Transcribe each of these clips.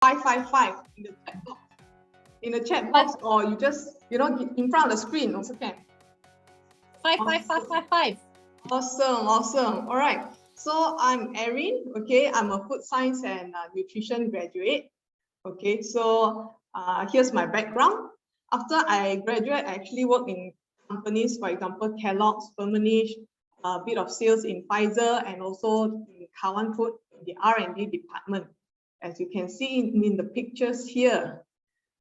555 in the chat box. In the chat box, or you just, in front of the screen also can. 55555. Awesome. All right. So I'm Erin. Okay, I'm a food science and nutrition graduate. Okay, so here's my background. After I graduate, I actually work in companies, for example, Kellogg's, Firmenich, a bit of sales in Pfizer, and also in Kawan Food, in the R&D department, as you can see in the pictures here,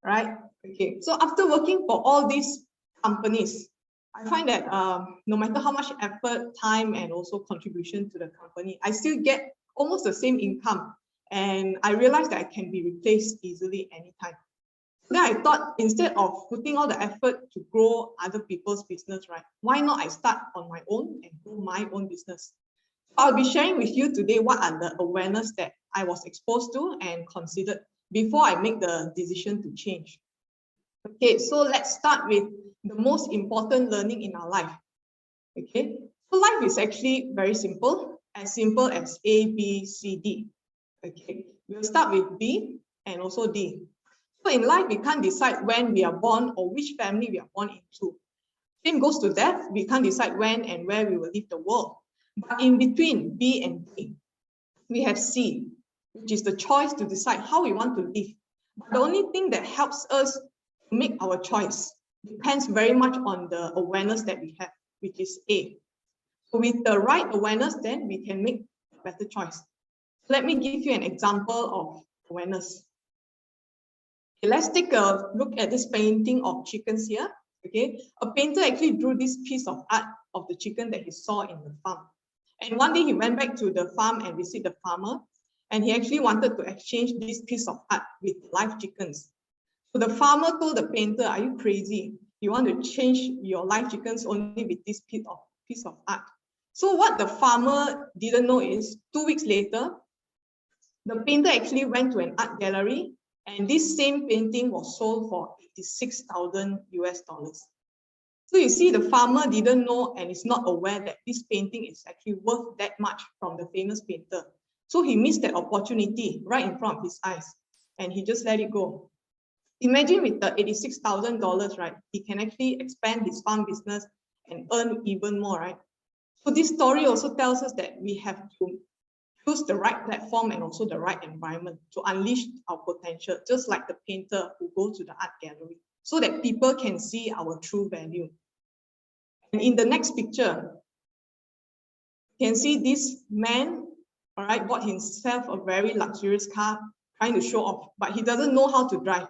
right? Okay, so after working for all these companies, I find that no matter how much effort, time, and also contribution to the company, I still get almost the same income. And I realized that I can be replaced easily anytime. Then I thought, instead of putting all the effort to grow other people's business, right, why not I start on my own and grow my own business? I'll be sharing with you today what are the awareness that I was exposed to and considered before I make the decision to change. Okay, so let's start with the most important learning in our life. Okay, so life is actually very simple as A, B, C, D. Okay, we'll start with B and also D. So in life, we can't decide when we are born or which family we are born into. Same goes to death. We can't decide when and where we will leave the world. But in between B and D, we have C, which is the choice to decide how we want to live. But the only thing that helps us make our choice depends very much on the awareness that we have, which is A. So with the right awareness, then we can make a better choice. Let me give you an example of awareness. Okay, let's take a look at this painting of chickens here. Okay, a painter actually drew this piece of art of the chicken that he saw in the farm. And one day he went back to the farm and visited the farmer, and he actually wanted to exchange this piece of art with live chickens. So the farmer told the painter, "Are you crazy? You want to change your live chickens only with this piece of art?" So what the farmer didn't know is 2 weeks later, the painter actually went to an art gallery, and this same painting was sold for $86,000 US. So you see, the farmer didn't know and is not aware that this painting is actually worth that much from the famous painter. So he missed that opportunity right in front of his eyes, and he just let it go. Imagine with the $86,000, right? He can actually expand his farm business and earn even more, right? So this story also tells us that we have to choose the right platform and also the right environment to unleash our potential, just like the painter who goes to the art gallery, so that people can see our true value. And in the next picture, you can see this man, all right, bought himself a very luxurious car, trying to show off, but he doesn't know how to drive.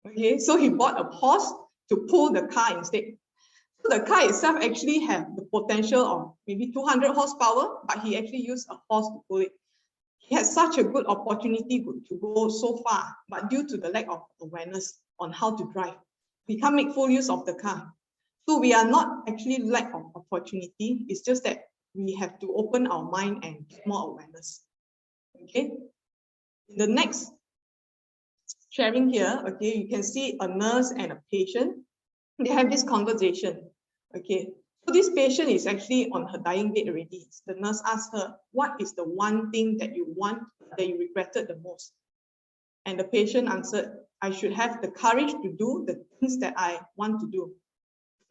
Okay, so he bought a horse to pull the car instead. So the car itself actually have the potential of maybe 200 horsepower, but he actually used a horse to pull it. He had such a good opportunity to go so far, but due to the lack of awareness on how to drive, we can't make full use of the car. So we are not actually lack of opportunity. It's just that we have to open our mind and get more awareness. Okay. In the next sharing here, okay, you can see a nurse and a patient. They have this conversation. Okay. So this patient is actually on her dying bed already. The nurse asked her, "What is the one thing that you want that you regretted the most?" And the patient answered, "I should have the courage to do the things that I want to do."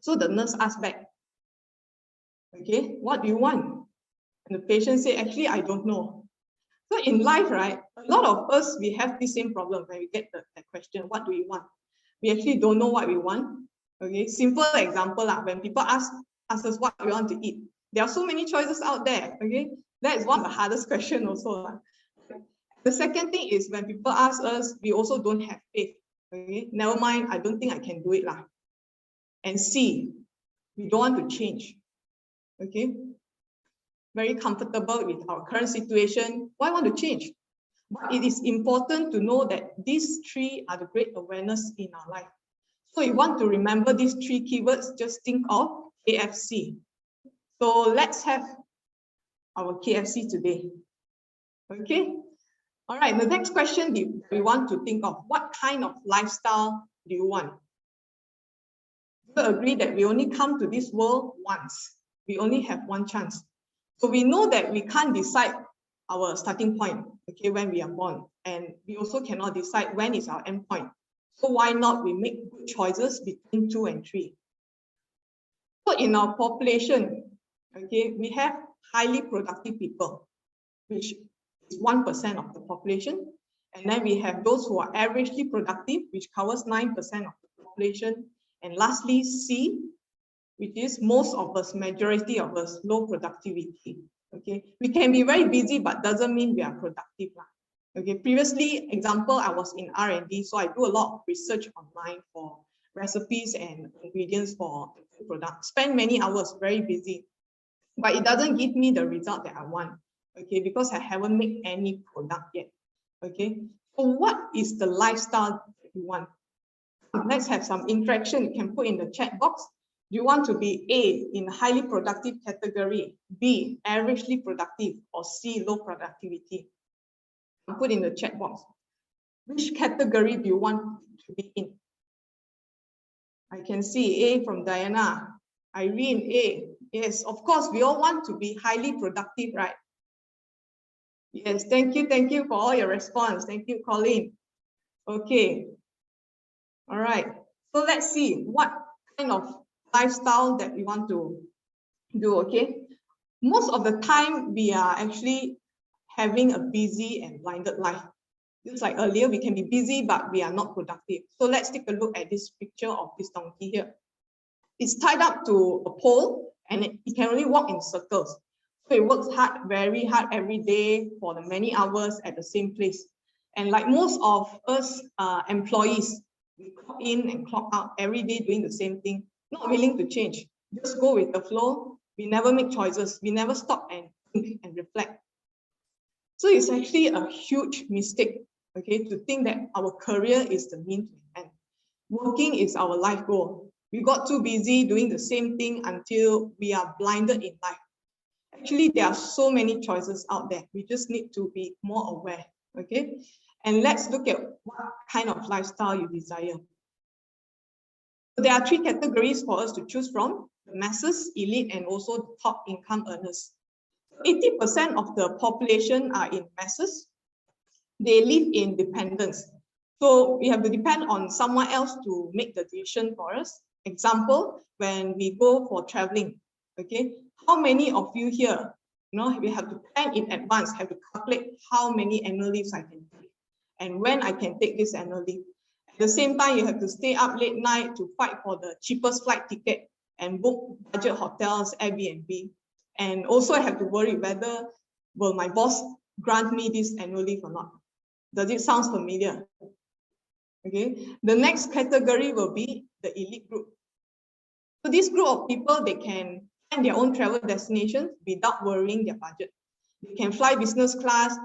So the nurse asked back, "Okay, what do you want?" And the patient said, "Actually, I don't know." So in life, right, a lot of us, we have the same problem when we get that question, what do we want? We actually don't know what we want. Okay, simple example, when people ask us what we want to eat, there are so many choices out there. Okay, that is one of the hardest questions also. The second thing is when people ask us, we also don't have faith. Okay, never mind, I don't think I can do it lah. And C, we don't want to change. Okay, very comfortable with our current situation. Why want to change? But it is important to know that these three are the great awareness in our life. So you want to remember these three keywords, just think of KFC. So let's have our KFC today. Okay. All right, the next question we want to think of, what kind of lifestyle do you want? You agree that we only come to this world once. We only have one chance. So we know that we can't decide our starting point. okay, when we are born. And we also cannot decide when is our endpoint. So why not we make good choices between 2 and 3? So in our population, okay, we have highly productive people, which is 1% of the population. And then we have those who are averagely productive, which covers 9% of the population. And lastly, C, which is most of us, majority of us, low productivity. Okay, we can be very busy, but doesn't mean we are productive. Okay, previously, example, I was in R&D, so I do a lot of research online for recipes and ingredients for products. Spend many hours, very busy, but it doesn't give me the result that I want. Okay, because I haven't made any product yet. Okay, so what is the lifestyle that you want? Let's have some interaction. You can put in the chat box. Do you want to be A, in highly productive category, B, averagely productive, or C, low productivity? Put in the chat box. Which category do you want to be in? I can see A from Diana. Irene, A. Yes, of course, we all want to be highly productive, right? Yes, thank you for all your response. Thank you, Colleen. Okay. All right. So let's see what kind of lifestyle that we want to do, okay? Most of the time, we are actually having a busy and blinded life. Just like earlier, we can be busy, but we are not productive. So let's take a look at this picture of this donkey here. It's tied up to a pole and it can only walk in circles. So it works hard, very hard every day for the many hours at the same place. And like most of us employees, we clock in and clock out every day doing the same thing, not willing to change. Just go with the flow. We never make choices. We never stop and think and reflect. So it's actually a huge mistake, okay, to think that our career is the means to an end. Working is our life goal. We got too busy doing the same thing until we are blinded in life. Actually, there are so many choices out there. We just need to be more aware, okay? And let's look at what kind of lifestyle you desire. So there are 3 categories for us to choose from: the masses, elite, and also the top income earners. 80% of the population are in masses. They live in dependence. So we have to depend on someone else to make the decision for us. Example, when we go for traveling, okay? How many of you here, we have to plan in advance, have to calculate how many annual leaves I can take and when I can take this annual leave. At the same time, you have to stay up late night to fight for the cheapest flight ticket and book budget hotels, Airbnb. And also I have to worry whether will my boss grant me this annual leave or not. Does it sound familiar? Okay. The next category will be the elite group. So this group of people, they can plan their own travel destinations without worrying their budget. They can fly business class,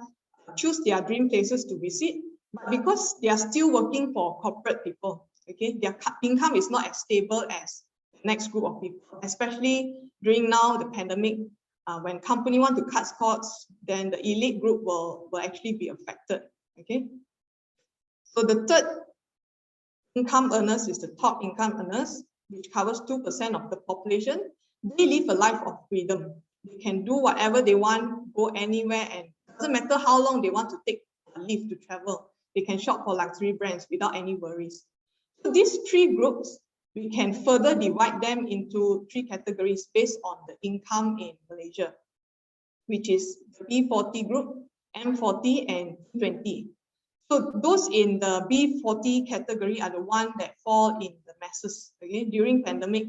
choose their dream places to visit, but because they are still working for corporate people, okay, their income is not as stable as the next group of people, especially during now the pandemic. When company want to cut costs, then the elite group will actually be affected, okay? So the third income earners is the top income earners, which covers 2% of the population. They live a life of freedom. They can do whatever they want, go anywhere, and it doesn't matter how long they want to take a leave to travel. They can shop for luxury brands without any worries. So these 3 groups, we can further divide them into 3 categories based on the income in Malaysia, which is the B40 group, M40, and T20. So those in the B40 category are the ones that fall in the masses. Okay, during pandemic,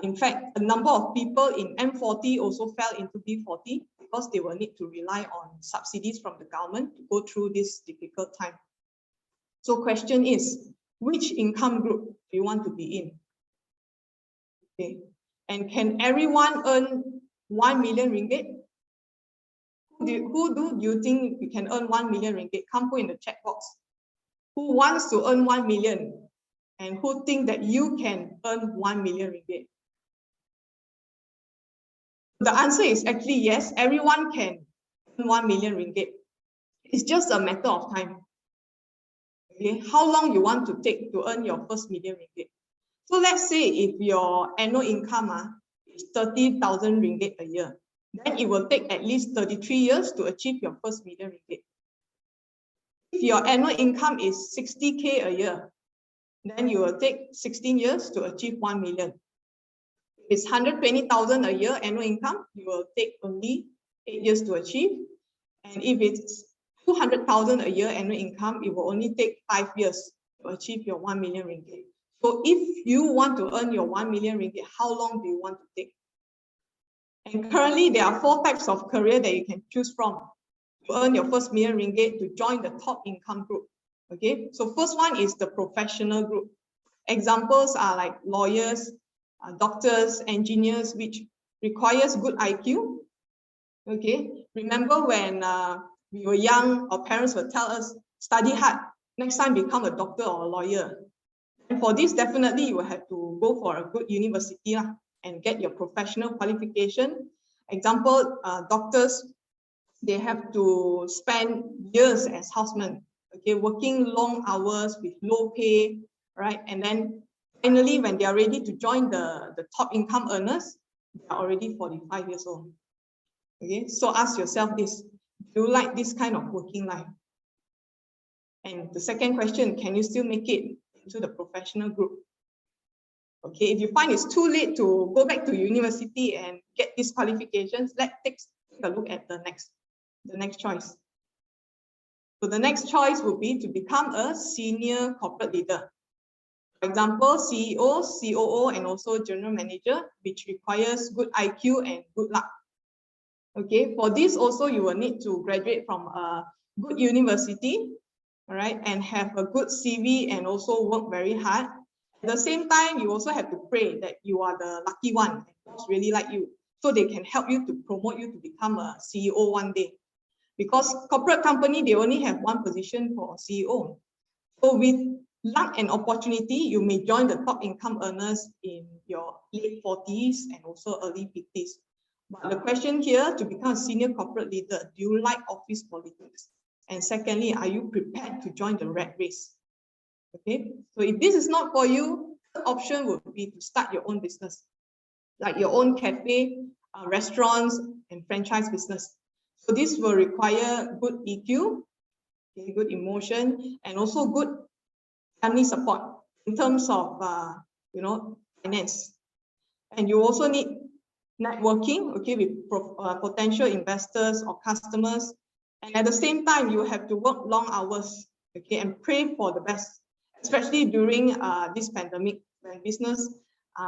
in fact, a number of people in M40 also fell into B40 because they will need to rely on subsidies from the government to go through this difficult time. So question is, which income group do you want to be in? Okay, and can everyone earn 1 million ringgit? Who do you think you can earn 1 million ringgit? Come put in the chat box. Who wants to earn 1 million? And who think that you can earn 1 million ringgit? The answer is actually yes, everyone can earn 1 million ringgit. It's just a matter of time. Okay, how long you want to take to earn your first million ringgit? So let's say if your annual income is 30,000 ringgit a year, then it will take at least 33 years to achieve your first million ringgit. If your annual income is 60K a year, then you will take 16 years to achieve 1 million. If it's 120,000 a year annual income, you will take only 8 years to achieve. And if it's 200,000 a year annual income, it will only take 5 years to achieve your 1 million ringgit. So if you want to earn your 1 million ringgit, how long do you want to take? And currently, there are 4 types of career that you can choose from to earn your first million ringgit to join the top income group. Okay, so first one is the professional group. Examples are like lawyers, doctors, engineers, which requires good IQ. Okay, remember when we were young, our parents would tell us, study hard, next time become a doctor or a lawyer. And for this, definitely you will have to go for a good university and get your professional qualification. Example, doctors, they have to spend years as housemen, okay, working long hours with low pay, right? And then finally, when they are ready to join the top income earners, they are already 45 years old. Okay, so ask yourself this, do you like this kind of working life? And the second question, can you still make it into the professional group? Okay, if you find it's too late to go back to university and get these qualifications, let's take a look at the next choice. So the next choice would be to become a senior corporate leader. For example, CEO, COO, and also general manager, which requires good IQ and good luck. Okay, for this also you will need to graduate from a good university, all right, and have a good CV and also work very hard. At the same time, you also have to pray that you are the lucky one, and really like you, so they can help you to promote you to become a CEO one day. Because corporate company, they only have one position for CEO. So with luck and opportunity, you may join the top income earners in your late 40s and also early 50s. But the question here, to become a senior corporate leader, do you like office politics? And secondly, are you prepared to join the rat race? Okay, so if this is not for you, the option would be to start your own business, like your own cafe, restaurants, and franchise business. So this will require good EQ, okay, good emotion, and also good family support in terms of finance. And you also need networking, okay, with potential investors or customers. And at the same time, you have to work long hours, okay, and pray for the best, especially during this pandemic, when business,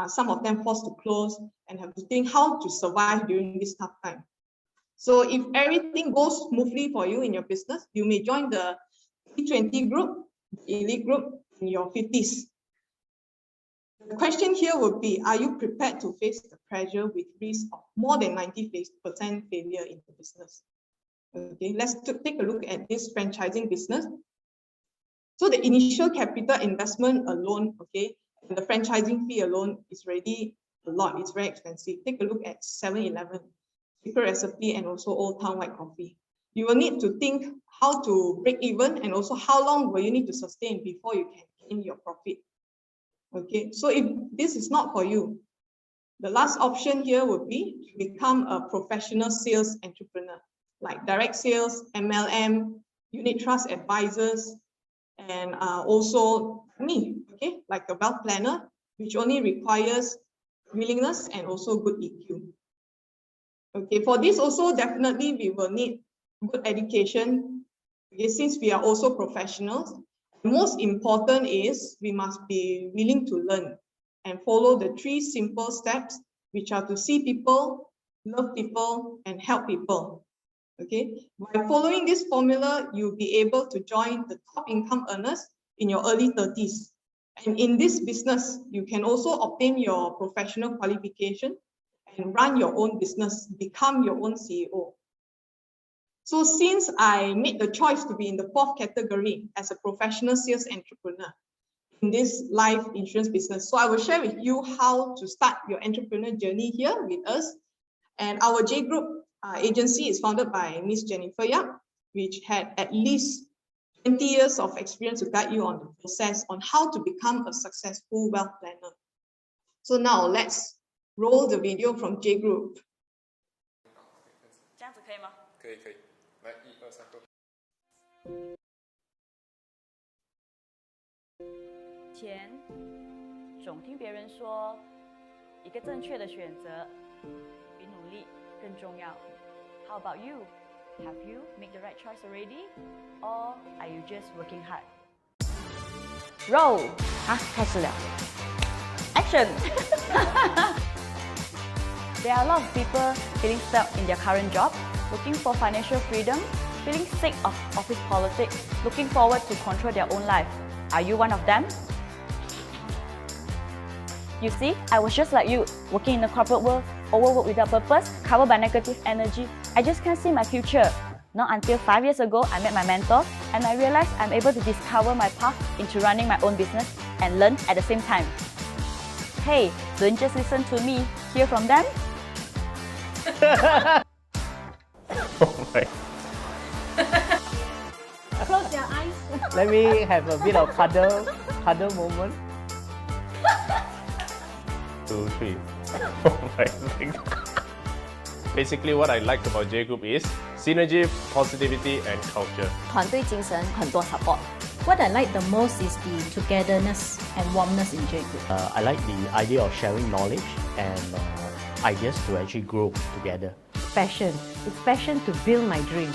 some of them forced to close and have to think how to survive during this tough time. So if everything goes smoothly for you in your business, you may join the T20 group, the elite group in your 50s. The question here would be, are you prepared to face the pressure with risk of more than 90% failure in the business? Okay, let's take a look at this franchising business. So the initial capital investment alone, okay, and the franchising fee alone is already a lot. It's very expensive. Take a look at 7-Eleven, Secret Recipe, and also Old Town White Coffee. You will need to think how to break even and also how long will you need to sustain before you can gain your profit. Okay, so if this is not for you, the last option here would be to become a professional sales entrepreneur, like direct sales, MLM, unit trust advisors, and also me, okay, like a wealth planner, which only requires willingness and also good EQ. Okay, for this also definitely we will need good education, okay, since we are also professionals. Most important is we must be willing to learn and follow the 3 simple steps, which are to see people, love people, and help people. Okay, by following this formula, you'll be able to join the top income earners in your early 30s. And in this business, you can also obtain your professional qualification and run your own business, become your own CEO. So since I made the choice to be in the 4th category as a professional sales entrepreneur in this life insurance business, so I will share with you how to start your entrepreneur journey here with us. And our J Group agency is founded by Miss Jennifer Yap, which had at least 20 years of experience to guide you on the process on how to become a successful wealth planner. So now let's roll the video from J Group. 这样子可以吗？可以，来1、2、3，go。前总听别人说，一个正确的选择比努力更重要。How about you? Have you made the right choice already, or are you just working hard? Roll 啊，开始了。Action. There are a lot of people feeling stuck in their current job, looking for financial freedom, feeling sick of office politics, looking forward to control their own life. Are you one of them? You see, I was just like you, working in the corporate world, overworked without purpose, covered by negative energy. I just can't see my future. Not until 5 years ago, I met my mentor and I realized I'm able to discover my path into running my own business and learn at the same time. Hey, don't just listen to me, hear from them. Oh my. Close your eyes. Let me have a bit of cuddle moment. 2, 3. Oh my. Basically, what I like about J Group is synergy, positivity, and culture. 团队精神很多 support. What I like the most is the togetherness and warmness in J Group. I like the idea of sharing knowledge and ideas to actually grow together. Passion. It's passion to build my dream.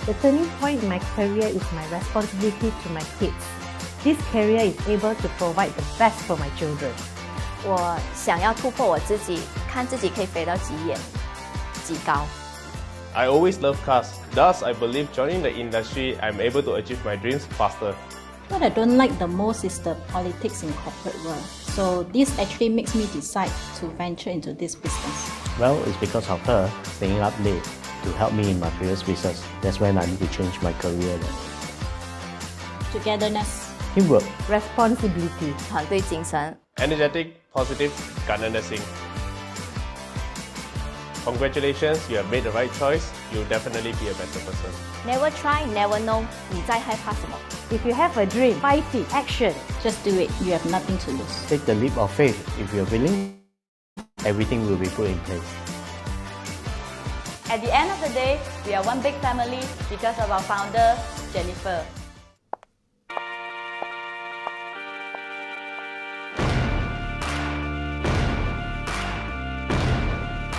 The turning point in my career is my responsibility to my kids. This career is able to provide the best for my children. 我想要突破我自己，看自己可以飞到几远、几高。I always love cars. Thus, I believe joining the industry, I'm able to achieve my dreams faster. What I don't like the most is the politics in corporate world. So this actually makes me decide to venture into this business. Well, it's because of her staying up late to help me in my previous business. That's when I need to change my career. Togetherness. Teamwork. Responsibility. 团队精神。 Energetic, positive, ganana sing. Congratulations, you have made the right choice. You'll definitely be a better person. Never try, never know. 你在害怕什么？ If you have a dream, fight it. Action. Just do it. You have nothing to lose. Take the leap of faith. If you're willing, everything will be put in place. At the end of the day, we are one big family because of our founder, Jennifer.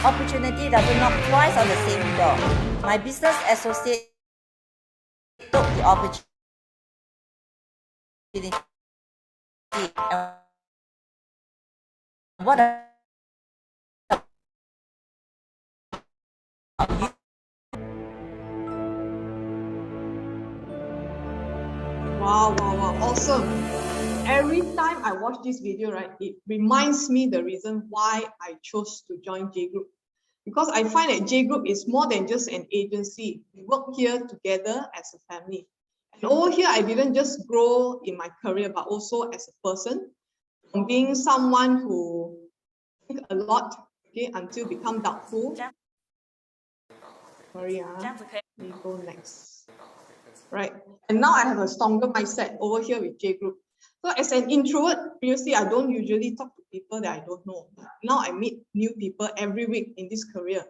Opportunity does knock twice on the same door. My business associate took the opportunity. What Wow, awesome. Every time I watch this video, right, it reminds me the reason why I chose to join J Group. Because I find that J Group is more than just an agency. We work here together as a family. And over here, I didn't just grow in my career, but also as a person. From being someone who think a lot, okay, until become doubtful. Sorry, we go next. Right, and now I have a stronger mindset over here with J Group. So as an introvert, previously I don't usually talk to people that I don't know. Now I meet new people every week in this career.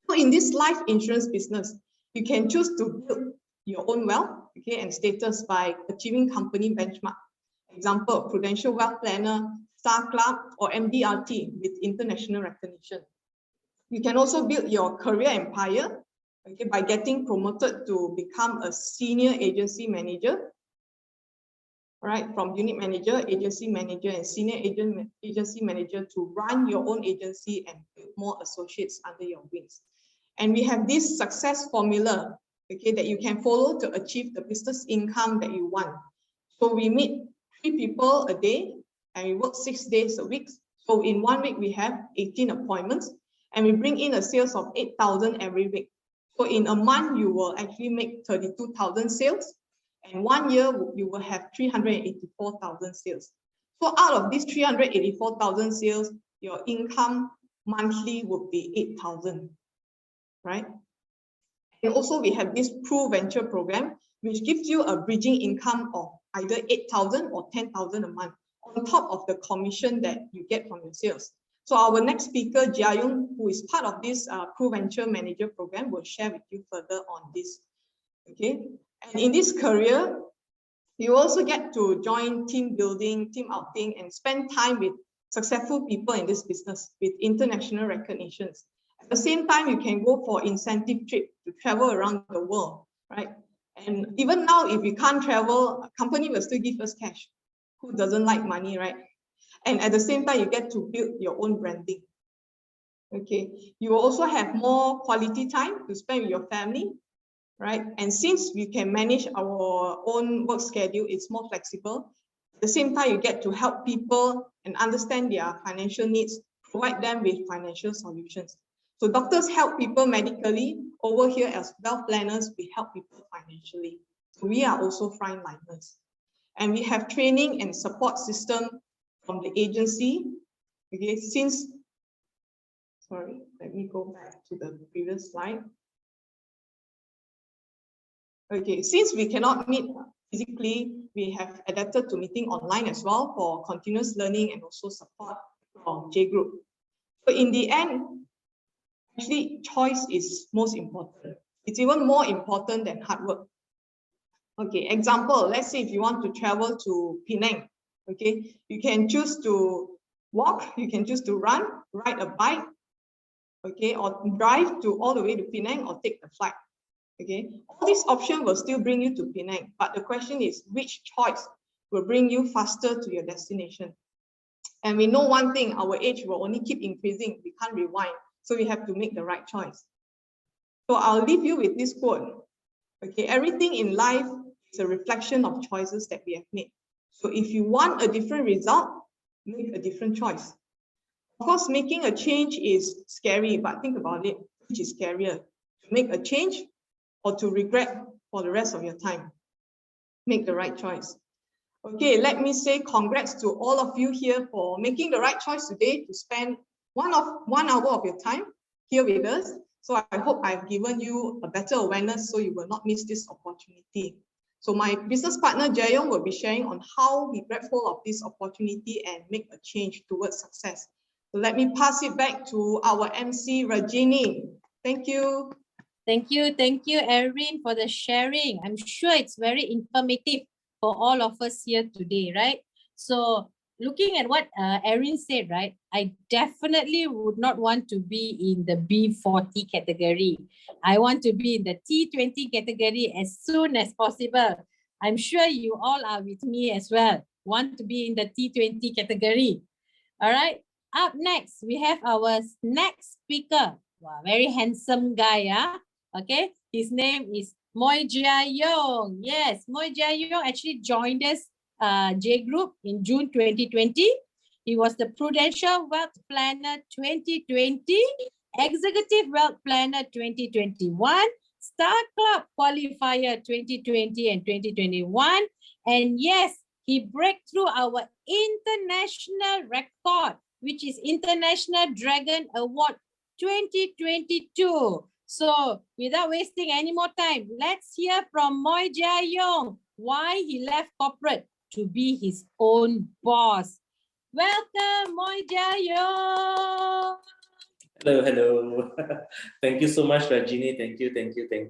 So in this life insurance business, you can choose to build your own wealth, okay, and status by achieving company benchmark. Example, Prudential Wealth Planner, Star Club, or MDRT with international recognition. You can also build your career empire, okay, by getting promoted to become a senior agency manager. Right, from unit manager, agency manager, and senior agency manager to run your own agency and build more associates under your wings. And we have this success formula, okay, that you can follow to achieve the business income that you want. So we meet 3 people a day and we work 6 days a week. So in 1 week, we have 18 appointments and we bring in a sales of 8,000 every week. So in a month, you will actually make 32,000 sales. And 1 year, you will have 384,000 sales. So out of these 384,000 sales, your income monthly would be 8,000, right? And also we have this Pro Venture program, which gives you a bridging income of either 8,000 or 10,000 a month on top of the commission that you get from your sales. So our next speaker, Jiayong, who is part of this Pro Venture Manager program, will share with you further on this, okay? And in this career, You also get to join team building, team outing, and spend time with successful people in this business with international recognitions. At the same time, you can go for incentive trip to travel around the world, right? And even now, if we can't travel, a company will still give us cash. Who doesn't like money, right? And at the same time, you get to build your own branding. Okay, you will also have more quality time to spend with your family, right? And since we can manage our own work schedule, it's more flexible. At the same time, you get to help people and understand their financial needs, provide them with financial solutions. So doctors help people medically. Over here as wealth planners, we help people financially. So we are also frontliners. And we have training and support system from the agency. Okay, sorry, let me go back to the previous slide. Okay, since we cannot meet physically, we have adapted to meeting online as well for continuous learning and also support from J Group. So in the end, actually choice is most important. It's even more important than hard work. Okay, example, let's say if you want to travel to Penang, okay, you can choose to walk, you can choose to run, ride a bike, okay, or drive to all the way to Penang or take the flight. Okay, all these options will still bring you to Penang, but the question is which choice will bring you faster to your destination? And we know one thing, our age will only keep increasing. We can't rewind, so we have to make the right choice. So I'll leave you with this quote. Okay, everything in life is a reflection of choices that we have made. So if you want a different result, make a different choice. Of course, making a change is scary, but think about it, which is scarier? To make a change or to regret for the rest of your time? Make the right choice. Okay, let me say congrats to all of you here for making the right choice today to spend 1 hour of your time here with us. So I hope I've given you a better awareness so you will not miss this opportunity. So my business partner Jayong will be sharing on how we grab hold of this opportunity and make a change towards success. So let me pass it back to our MC Rajini. Thank you. Thank you, Erin, for the sharing. I'm sure it's very informative for all of us here today, right? So looking at what Erin said, right, I definitely would not want to be in the B40 category. I want to be in the T20 category as soon as possible. I'm sure you all are with me as well. Want to be in the T20 category. All right. Up next, we have our next speaker. Wow, very handsome guy, yeah. Okay, his name is Moy Jia Yong. Yes, Moy Jia Yong actually joined us J Group in June 2020. He was the Prudential Wealth Planner 2020, Executive Wealth Planner 2021, Star Club Qualifier 2020 and 2021. And yes, he broke through our international record, which is International Dragon Award 2022. So without wasting any more time, let's hear from Moy Jia Yong why he left corporate to be his own boss. Welcome, Moy Jia Yong. Hello. Thank you so much, Rajini. Thank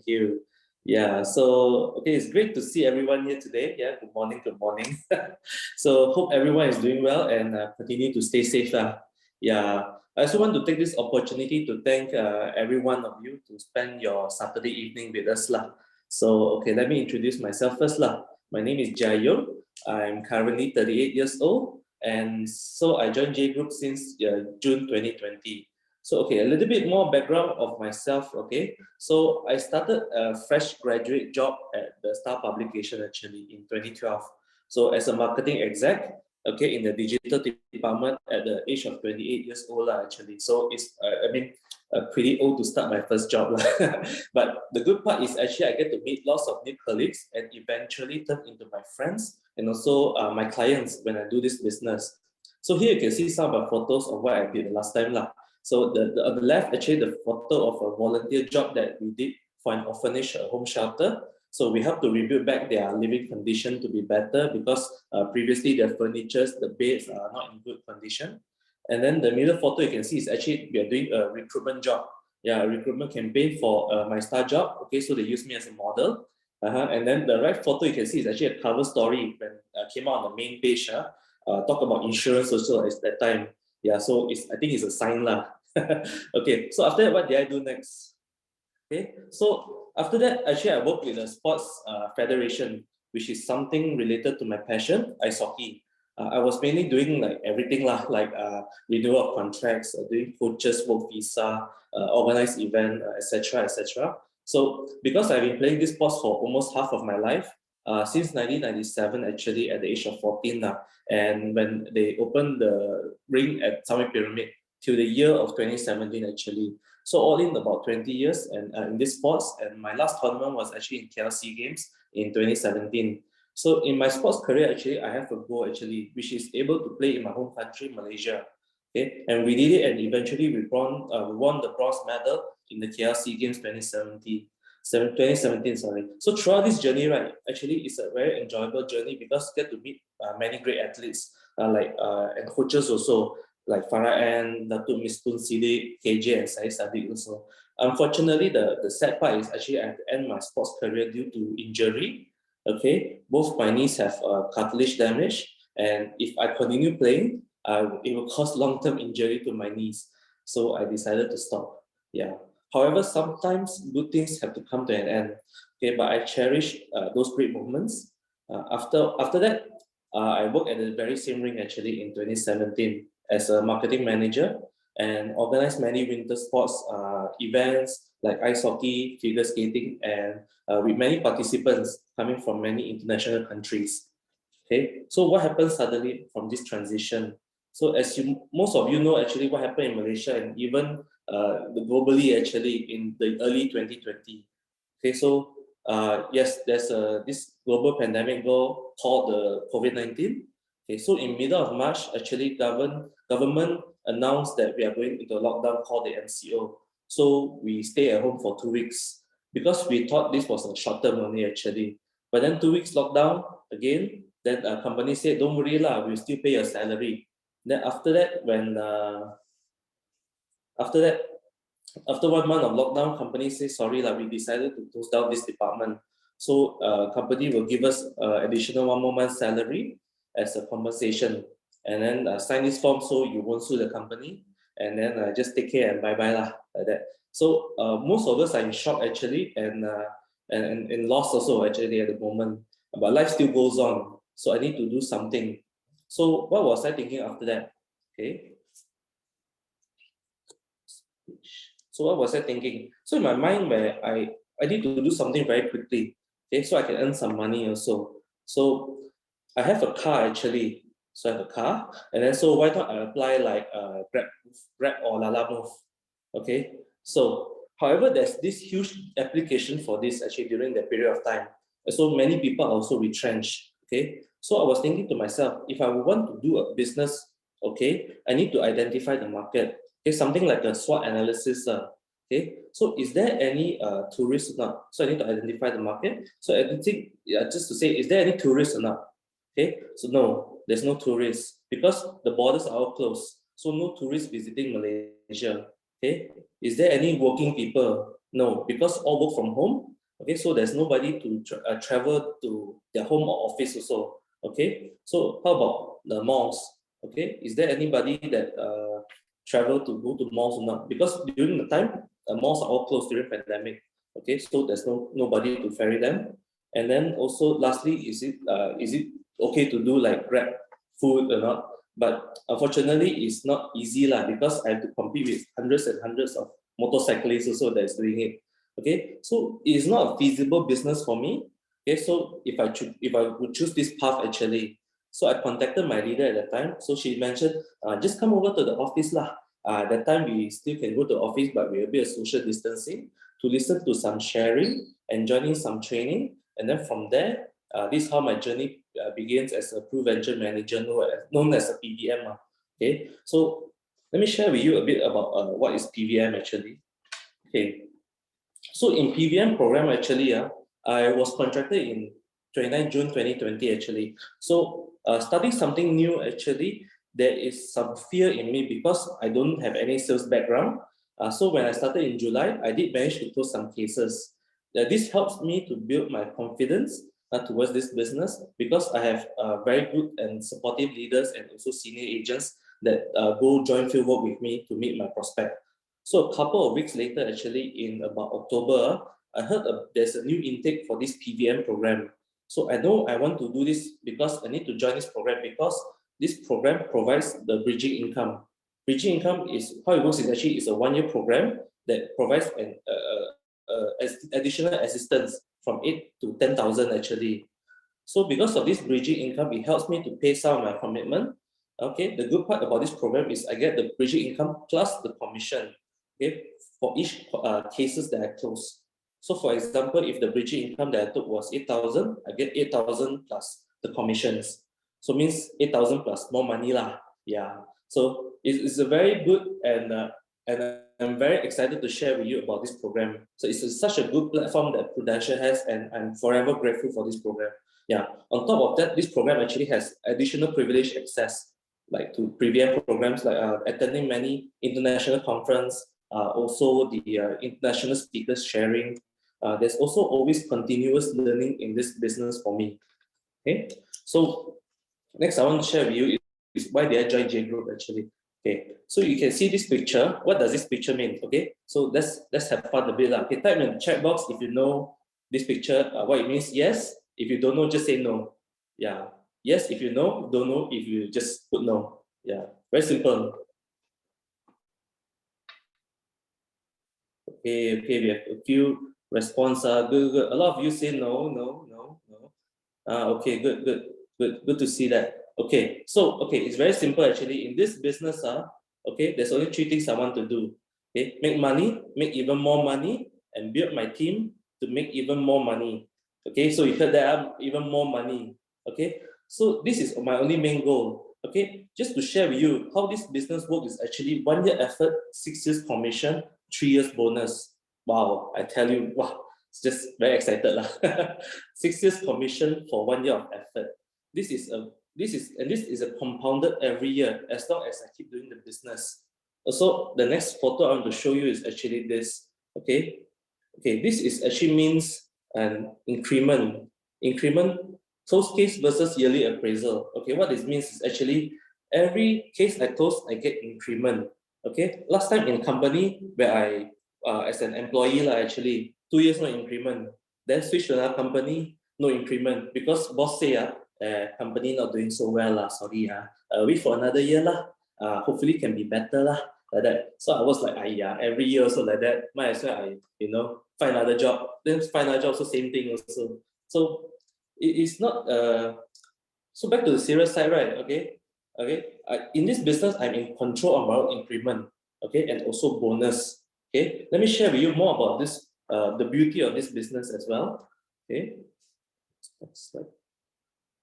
you. Yeah, so, okay, it's great to see everyone here today. Yeah, good morning. So, hope everyone is doing well and continue to stay safe. Yeah, I also want to take this opportunity to thank every one of you to spend your Saturday evening with us. So, okay, let me introduce myself first. My name is Jia Yong. I'm currently 38 years old. And so I joined J Group since June 2020. So, okay, a little bit more background of myself, okay. So I started a fresh graduate job at the Star Publication actually in 2012. So as a marketing exec, okay, in the digital department at the age of 28 years old actually. So it's, pretty old to start my first job. But the good part is actually I get to meet lots of new colleagues and eventually turn into my friends and also my clients when I do this business. So here you can see some of the photos of what I did the last time. So on the left, actually the photo of a volunteer job that we did for an orphanage, a home shelter. So we help to rebuild back their living condition to be better because previously their furnitures, the beds are not in good condition. And then the middle photo you can see is actually we are doing a recruitment job. Yeah, a recruitment campaign for my star job. Okay, so they use me as a model. And then the right photo you can see is actually a cover story when came out on the main page. Talk about insurance also at that time. Yeah, so I think it's a sign lah. Okay, so after that, what did I do next? Okay, so after that, actually I worked with a sports federation, which is something related to my passion, ice hockey. I was mainly doing like everything lah, like renewal of contracts, doing coaches, work visa, organized event, etc., etc. So because I've been playing this sports for almost half of my life, since 1997, actually at the age of 14 now, and when they opened the ring at Summit Pyramid till the year of 2017 actually. So all in about 20 years and in this sports, and my last tournament was actually in KLC Games in 2017. So in my sports career, actually, I have a goal actually, which is able to play in my home country, Malaysia. Okay, and we did it, and eventually we won the bronze medal in the KLC Games 2017. Sorry. So throughout this journey, right, actually, it's a very enjoyable journey because you get to meet many great athletes, and coaches also, like Farah Ann, Datuk Mistun Sidik, KJ, and Syed Sadiq also. Unfortunately, the sad part is actually I have to end my sports career due to injury. Okay, both my knees have cartilage damage, and if I continue playing, it will cause long-term injury to my knees. So I decided to stop. Yeah. However, sometimes good things have to come to an end. Okay, but I cherish those great moments. After that, I worked at the very same ring actually in 2017 as a marketing manager and organized many winter sports events like ice hockey, figure skating, and with many participants coming from many international countries. Okay, so what happened suddenly from this transition? So as most of you know, actually what happened in Malaysia and even globally actually in the early 2020. Okay, so yes, there's this global pandemic called the COVID-19. Okay, so in middle of March, actually government announced that we are going into a lockdown called the MCO. So we stay at home for 2 weeks because we thought this was a short term only actually. But then 2 weeks lockdown again, then a company said, don't worry lah, we'll still pay your salary. Then after that, after 1 month of lockdown, company says, sorry lah, we decided to close down this department. So company will give us additional 1 more month salary as a compensation, and then sign this form so you won't sue the company, and then just take care and bye bye lah, like that. So most of us are in shock actually, and lost also actually at the moment. But life still goes on, so I need to do something. So what was I thinking after that? Okay. So what was I thinking? So in my mind, where I need to do something very quickly, okay, so I can earn some money also. So I have a car actually. So I have a car, and then so why not I apply like Grab or Lala Move, okay? So however, there's this huge application for this actually during that period of time. So many people are also retrenched, okay? So I was thinking to myself, if I want to do a business, okay, I need to identify the market. Okay, something like a SWOT analysis. Okay, so is there any tourists or not? So I need to identify the market. So I think, just to say, is there any tourists or not? Okay, so no, there's no tourists because the borders are all closed. So no tourists visiting Malaysia. Okay, is there any working people? No, because all work from home. Okay, so there's nobody to travel to their home or office also. Okay, so how about the malls? Okay, is there anybody that travel to go to malls or not? Because during the time, malls are all closed during pandemic. Okay, so there's nobody to ferry them. And then also, lastly, is it okay to do like Grab food or not? But unfortunately, it's not easy lah because I have to compete with hundreds and hundreds of motorcyclists also that's doing it. Okay, so it's not a feasible business for me. Okay, so if I would choose this path actually, so I contacted my leader at the time. So she mentioned, just come over to the office lah. That time we still can go to the office, but we will be a social distancing to listen to some sharing and joining some training. And then from there, this is how my journey begins as a Pro Venture Manager, known as a PVM. Okay, so let me share with you a bit about what is PVM actually. Okay, so in PVM program actually, I was contracted in 29 June 2020 actually. So starting something new actually, there is some fear in me because I don't have any sales background. So when I started in July, I did manage to close some cases. This helps me to build my confidence towards this business, because I have very good and supportive leaders and also senior agents that go join field work with me to meet my prospect. So a couple of weeks later, actually in about October, I heard there's a new intake for this PVM program. So I know I want to do this because I need to join this program, because this program provides the bridging income. Bridging income is how it works, is actually is a 1-year program that provides an additional assistance from 8 to 10,000 actually. So because of this bridging income, it helps me to pay some of my commitment. Okay, the good part about this program is I get the bridging income plus the commission, okay, for each cases that I close. So for example, if the bridging income that I took was 8,000, I get 8,000 plus the commissions. So means 8,000 plus more money lah. Yeah. So it's a very good, and I'm very excited to share with you about this program. So it's such a good platform that Prudential has, and I'm forever grateful for this program. Yeah. On top of that, this program actually has additional privilege access, like to previous programs, like attending many international conference, also the international speakers sharing. There's also always continuous learning in this business for me. Okay. So next I want to share with you is why did I join J Group actually. Okay, so you can see this picture. What does this picture mean? Okay, so let's have fun a bit. Okay, type in the chat box if you know this picture, what it means. Yes, if you don't know, just say no. Yeah, yes if you know, don't know if you just put no. Yeah, very simple. Okay, we have a few response. Good. A lot of you say no. Okay, good to see that. Okay, so it's very simple actually. In this business, okay, there's only 3 things I want to do. Okay, make money, make even more money, and build my team to make even more money. Okay, so you heard that, even more money. Okay, so this is my only main goal. Okay, just to share with you how this business works is actually 1 year effort, 6 years commission, 3 years bonus. Wow, I tell you, wow, it's just very excited lah. 6 years commission for 1 year of effort. This is a compounded every year as long as I keep doing the business. Also, the next photo I want to show you is actually this. Okay, this is actually means an increment. Close case versus yearly appraisal. Okay, what this means is actually every case I close, I get increment. Okay, last time in company where I as an employee actually 2 years no increment, then switch to another company, no increment, because boss say company not doing so well sorry wait for another year hopefully can be better like that. So I was like every year also like that, might as well I find another job, then find another job, so same thing also. So it is not so back to the serious side, right? Okay, in this business I'm in control of my own increment, okay, and also bonus. Okay, let me share with you more about this, the beauty of this business as well. Okay, next slide.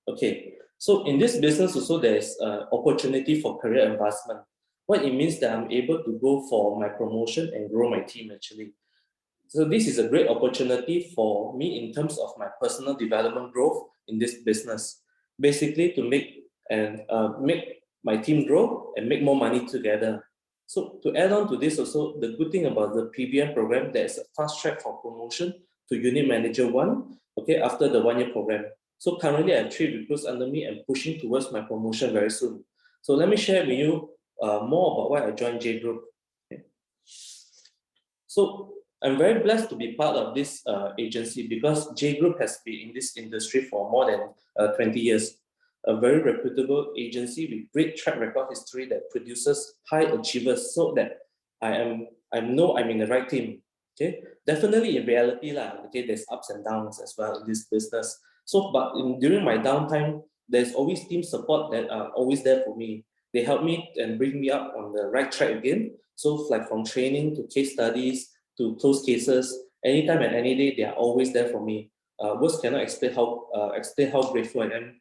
Okay, so in this business also there is opportunity for career advancement. What it means that I'm able to go for my promotion and grow my team actually. So this is a great opportunity for me in terms of my personal development growth in this business. Basically to make my team grow and make more money together. So to add on to this also, the good thing about the PBM program, there is a fast track for promotion to Unit Manager 1, okay, after the 1 year program. So currently I have 3 recruits under me and pushing towards my promotion very soon. So let me share with you more about why I joined J Group. Okay. So I'm very blessed to be part of this agency because J Group has been in this industry for more than 20 years. A very reputable agency with great track record history that produces high achievers, so that I know I'm in the right team. Okay, definitely in reality okay, there's ups and downs as well in this business. So, but during my downtime, there's always team support that are always there for me. They help me and bring me up on the right track again. So, like from training to case studies to close cases, anytime and any day, they are always there for me. Words cannot explain how grateful I am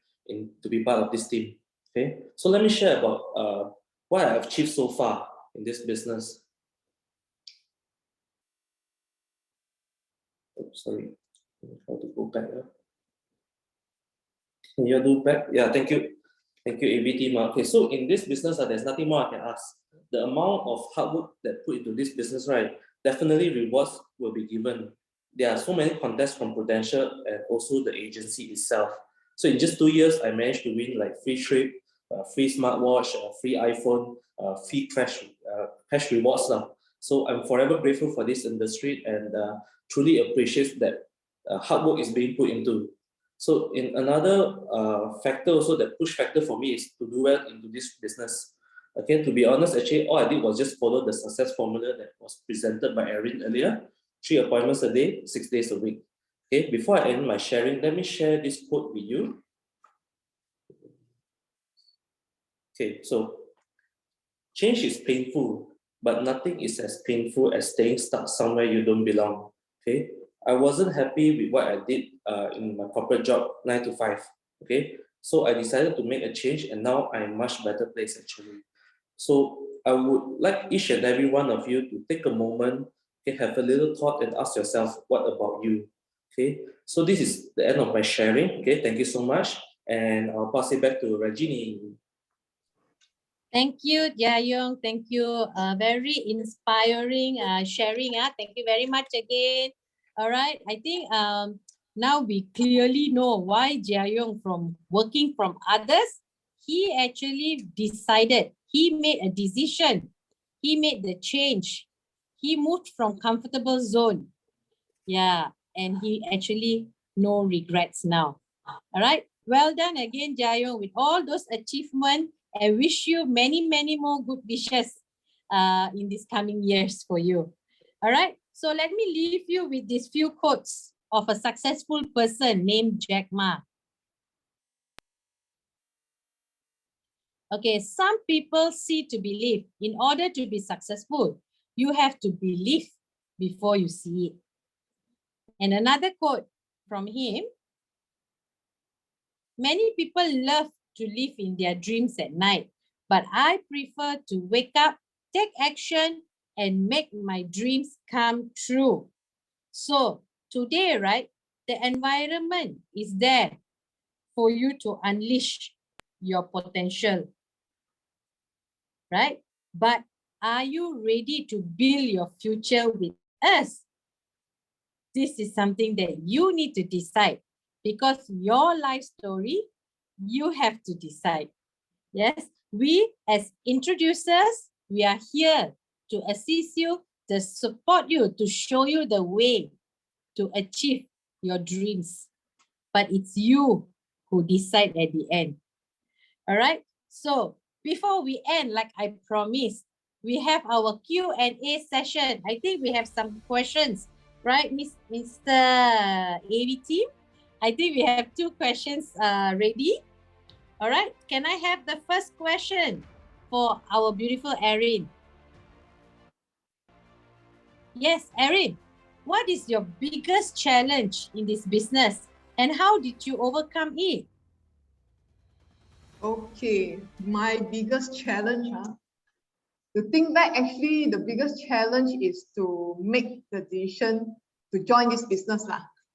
to be part of this team. Okay, so let me share about what I've achieved so far in this business. Oops, sorry, how to go back. Can you do back? Yeah, thank you, AV team. Okay, so in this business, there's nothing more I can ask. The amount of hard work that put into this business, right? Definitely rewards will be given. there are so many contests from Prudential and also the agency itself. So in just 2 years, I managed to win like free trip, free smartwatch, free iPhone, free cash rewards now. So I'm forever grateful for this industry and truly appreciate that hard work is being put into. So in another factor also, the push factor for me is to do well into this business. Okay, to be honest, actually all I did was just follow the success formula that was presented by Erin earlier. 3 appointments a day, 6 days a week. Okay, before I end my sharing, let me share this quote with you. Okay, so change is painful, but nothing is as painful as staying stuck somewhere you don't belong. Okay, I wasn't happy with what I did in my corporate job, 9 to 5. Okay, so I decided to make a change, and now I'm in a much better place actually. So I would like each and every one of you to take a moment, okay, have a little thought and ask yourself, what about you? Okay, so this is the end of my sharing. Okay, thank you so much, and I'll pass it back to Rajini. Thank you, Jia Yong. Thank you. Very inspiring sharing. Thank you very much again. All right. I think now we clearly know why Jia Yong, from working from others, he actually decided, he made a decision, he made the change, he moved from comfortable zone. Yeah, and he actually no regrets now. All right. Well done again, Jia Yong, with all those achievements. I wish you many, many more good wishes in these coming years for you. All right. So let me leave you with these few quotes of a successful person named Jack Ma. Okay, some people see to believe. In order to be successful, you have to believe before you see it. And another quote from him: many people love to live in their dreams at night, but I prefer to wake up, take action, and make my dreams come true. So today, right, the environment is there for you to unleash your potential, right? But are you ready to build your future with us? This is something that you need to decide, because your life story, you have to decide. Yes, we as introducers, we are here to assist you, to support you, to show you the way to achieve your dreams. But it's you who decide at the end. All right. So before we end, like I promised, we have our Q&A session. I think we have some questions, right, Mr. AV team? I think we have 2 questions ready. All right. Can I have the first question for our beautiful Erin? Yes, Erin, what is your biggest challenge in this business and how did you overcome it? Okay, my biggest challenge, to think back, actually, the biggest challenge is to make the decision to join this business.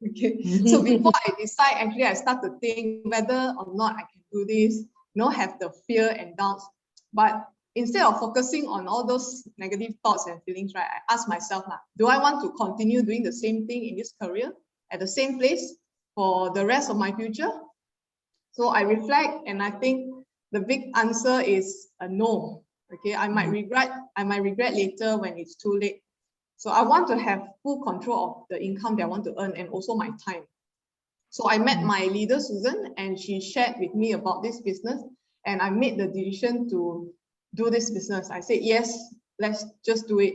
Okay, so before I decide, actually, I start to think whether or not I can do this, have the fear and doubts. But instead of focusing on all those negative thoughts and feelings, right, I ask myself, do I want to continue doing the same thing in this career at the same place for the rest of my future? So I reflect, and I think the big answer is a no. Okay, I might regret later when it's too late. So I want to have full control of the income that I want to earn and also my time. So I met my leader, Susan, and she shared with me about this business, and I made the decision to do this business. I said, yes, let's just do it.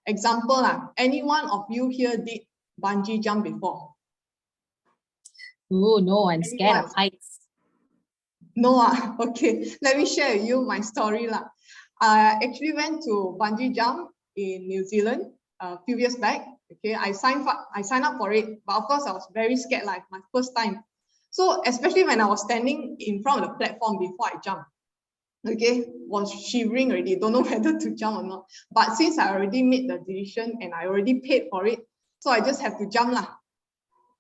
Example, any one of you here did bungee jump before? Oh, no, I'm scared of heights. No, okay, let me share with you my story. I actually went to bungee jump in New Zealand a few years back. Okay, I signed up for it, but of course I was very scared, like my first time. So especially when I was standing in front of the platform before I jumped, okay, was shivering already, don't know whether to jump or not. But since I already made the decision and I already paid for it, so I just have to jump .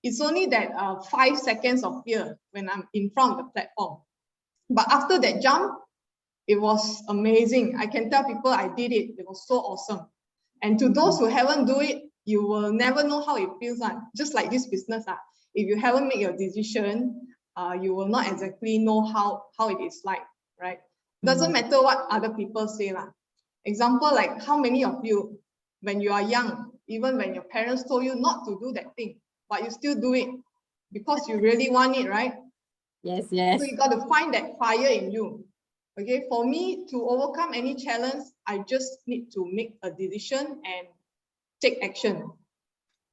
It's only that 5 seconds of fear when I'm in front of the platform. But after that jump, it was amazing. I can tell people I did it. It was so awesome. And to those who haven't do it, you will never know how it feels. Just like this business. If you haven't made your decision, you will not exactly know how it is like, right? Doesn't matter what other people say. Example, like how many of you, when you are young, even when your parents told you not to do that thing, but you still do it because you really want it, right? Yes, yes. So you got to find that fire in you. Okay, for me to overcome any challenge, I just need to make a decision and take action.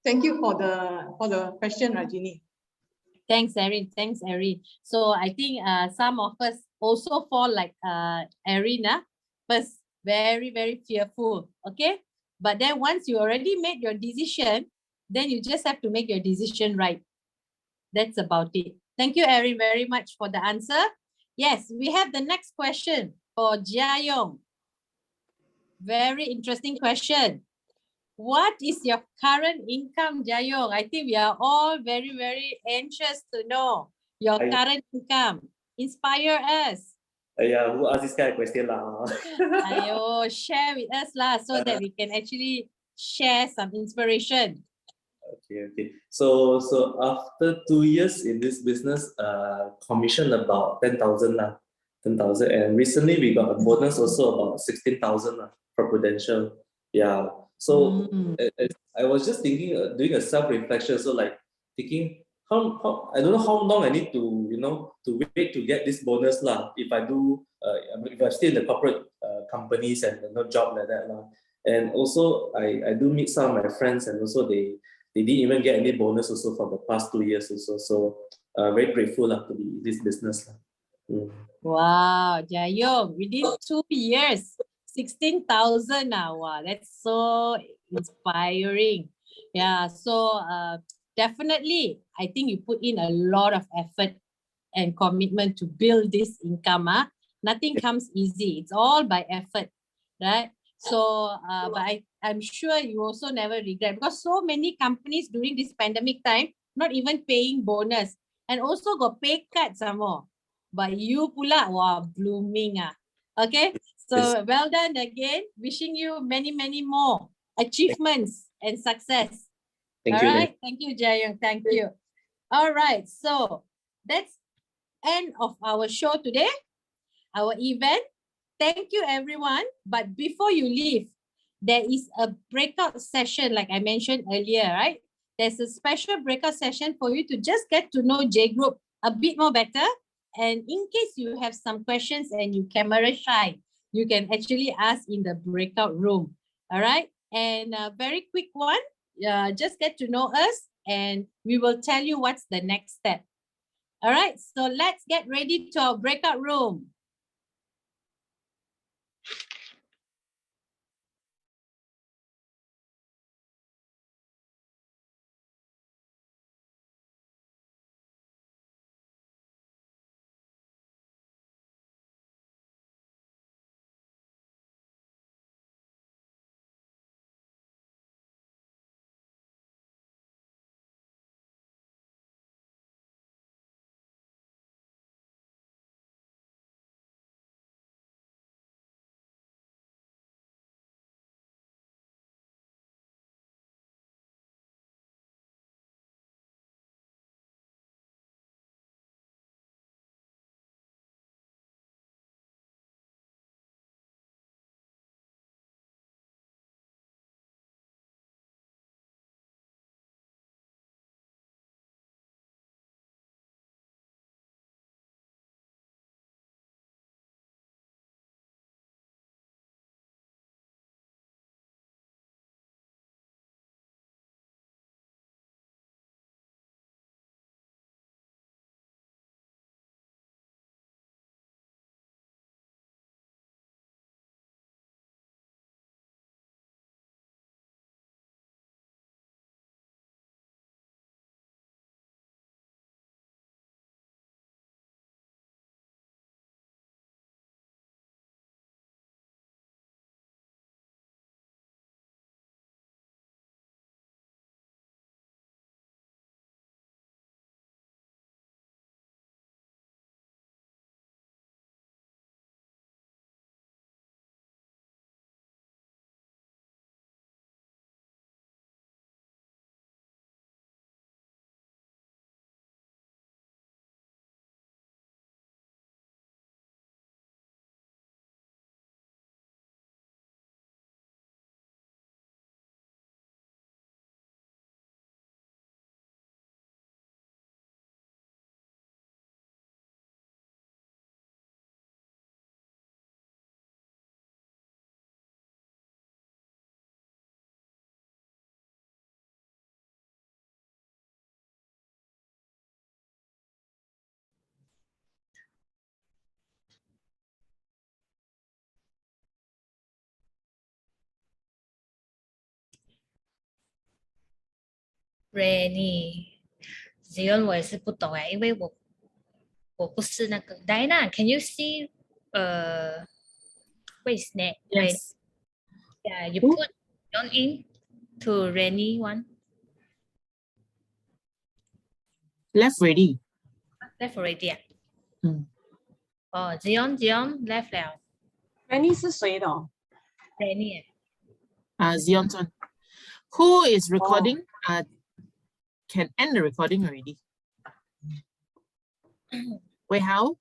Thank you for the question, Rajini. Thanks, Erin. Thanks, Erin. So I think some of us also fall like Erin, first very, very fearful. Okay. But then once you already made your decision, then you just have to make your decision right. That's about it. Thank you, Erin, very much for the answer. Yes, we have the next question for Jia Yong. Very interesting question. What is your current income, Jayong? I think we are all very, very anxious to know your current income. Inspire us. Yeah, who asked this kind of question lah? Ayo, share with us lah, so that we can actually share some inspiration. Okay. So after 2 years in this business, commission about 10,000 lah, 10,000. And recently we got a bonus also about 16,000 lah for Prudential. Yeah. So I was just thinking, doing a self-reflection. So like thinking, how I don't know how long I need to to wait to get this bonus lah. If I do, if I'm still in the corporate companies and no job like that lah. And also I do meet some of my friends, and also they didn't even get any bonus also for the past 2 years also. So very grateful to be in this business. Wow, Jayong, within 2 years, 16,000 now. Wow, that's so inspiring. Yeah, so definitely, I think you put in a lot of effort and commitment to build this income. Nothing comes easy. It's all by effort, right? So, but I'm sure you also never regret, because so many companies during this pandemic time, not even paying bonus, and also got pay cut some more. But you pula, wow, blooming. Okay, so well done again. Wishing you many, many more achievements and success. Thank All you. right, thank you, Jayong. Thank you. All right, so that's end of our show today, our event. Thank you, everyone. But before you leave, there is a breakout session, like I mentioned earlier, right? There's a special breakout session for you to just get to know J Group a bit more better. And in case you have some questions and you camera shy, you can actually ask in the breakout room. All right. And a very quick one, just get to know us and we will tell you what's the next step. All right. So let's get ready to our breakout room. Rainy。Zion 我也是不懂哎，因为我不是那个 Diana。Can you see where is that? Yes. Yeah, you put Zion in to rainy one. Left already. Left already 啊？嗯。Zion left 了。Rainy 是谁的哦？ Rainy Zion's one. Who is recording? Can end the recording already. Wei Hao,